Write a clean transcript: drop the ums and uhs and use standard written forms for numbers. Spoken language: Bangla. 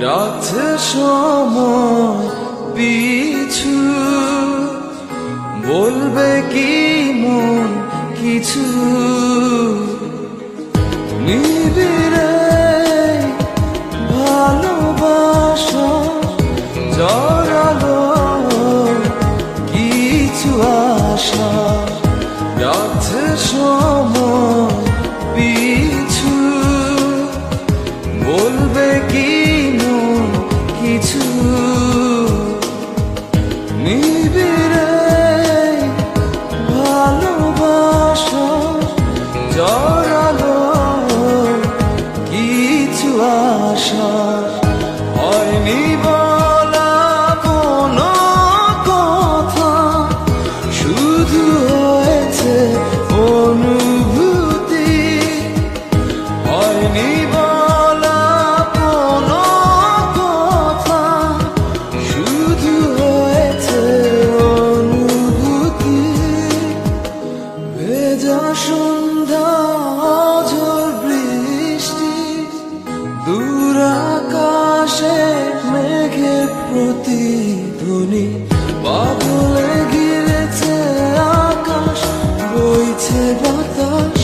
রাতে সময় পিছু বলবে কি মন কিছু নিবিড়ে ভালোবাসা জড়ালো কিছু আশা রাতে সময় পিছু বলবে কি মন কিছু নিবিড়ে ভালোবাসা জড়ালো কিছু আশা হয়নি বলা কোনো কথা শুধু হয়েছে অনুভূতি হয়নি বলা কোনো কথা শুধু হয়েছে অনুভূতি ভেজা সন্ধ্যা ঝড় বৃষ্টি দূর আকাশে মেঘের প্রতিধ্বনি বাদলে ঘিরেছে আকাশ বইছে বাতাস